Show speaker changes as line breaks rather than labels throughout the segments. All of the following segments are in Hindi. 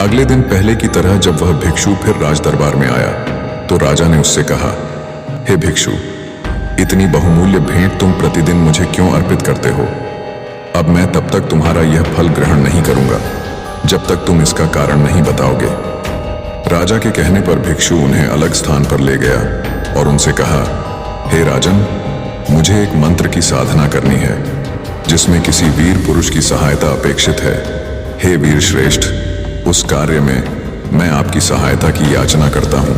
अगले दिन पहले की तरह जब वह भिक्षु फिर राज दरबार में आया तो राजा ने उससे कहा, हे भिक्षु, इतनी बहुमूल्य भेंट तुम प्रतिदिन मुझे क्यों अर्पित करते हो? अब मैं तब तक तुम्हारा यह फल ग्रहण नहीं करूंगा जब तक तुम इसका कारण नहीं बताओगे। राजा के कहने पर भिक्षु उन्हें अलग स्थान पर ले गया और उनसे कहा, हे राजन, मुझे एक मंत्र की साधना करनी है जिसमें किसी वीर पुरुष की सहायता अपेक्षित है। हे वीर श्रेष्ठ, उस कार्य में मैं आपकी सहायता की याचना करता हूँ।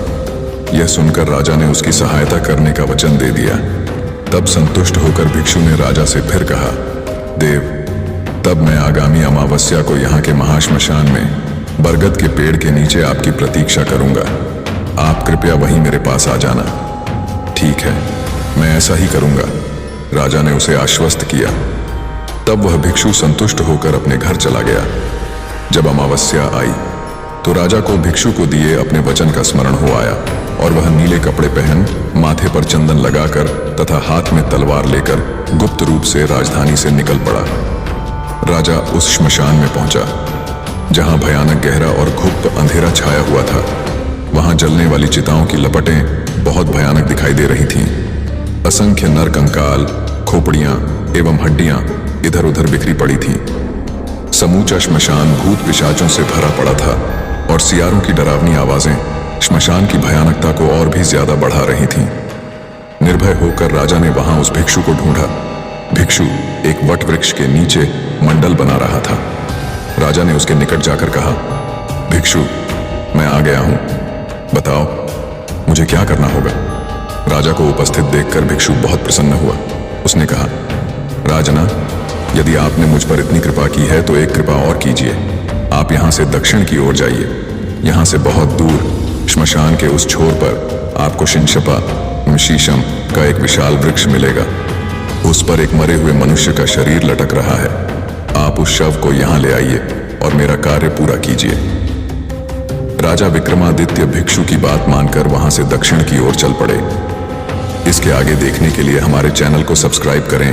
यह सुनकर राजा ने उसकी सहायता करने का वचन दे दिया। तब संतुष्ट होकर भिक्षु ने राजा से फिर कहा, देव, तब मैं आगामी अमावस्या को यहाँ के महाश्मशान में बरगद के पेड़ के नीचे आपकी प्रतीक्षा करूंगा। आप कृपया वहीं मेरे पास आ जाना। ठीक है, मैं ऐसा ही करूंगा, राजा ने उसे आश्वस्त किया। तब वह भिक्षु संतुष्ट होकर अपने घर चला गया। जब अमावस्या आई तो राजा को भिक्षु को दिए अपने वचन का स्मरण हो आया और वह नीले कपड़े पहन, माथे पर चंदन लगाकर तथा हाथ में तलवार लेकर गुप्त रूप से राजधानी से निकल पड़ा। राजा उस श्मशान में पहुंचा जहां भयानक गहरा और गुप्त अंधेरा छाया हुआ था। वहां जलने वाली चिताओं की लपटें बहुत भयानक दिखाई दे रही थीं। असंख्य नर कंकाल, खोपड़ियां एवं हड्डियां इधर उधर बिखरी पड़ी थीं। समूचा श्मशान भूत पिशाचों से भरा पड़ा था और सियारों की डरावनी आवाजें श्मशान की भयानकता को और भी ज्यादा बढ़ा रही थीं। निर्भय होकर राजा ने वहां उस भिक्षु को ढूंढा। भिक्षु एक वट वृक्ष के नीचे मंडल बना रहा था। राजा ने उसके निकट जाकर कहा, भिक्षु, मैं आ गया हूं, बताओ मुझे क्या करना होगा? राजा को उपस्थित देखकर भिक्षु बहुत प्रसन्न हुआ। उसने कहा, राजना, यदि आपने मुझ पर इतनी कृपा की है तो एक कृपा और कीजिए। आप यहाँ से दक्षिण की ओर जाइए। यहाँ से बहुत दूर श्मशान के उस छोर पर आपको शिंशपा शीशम का एक विशाल वृक्ष मिलेगा। उस पर एक मरे हुए मनुष्य का शरीर लटक रहा है। आप उस शव को यहाँ ले आइए और मेरा कार्य पूरा कीजिए। राजा विक्रमादित्य भिक्षु की बात मानकर वहां से दक्षिण की ओर चल पड़े। इसके आगे देखने के लिए हमारे चैनल को सब्सक्राइब करें।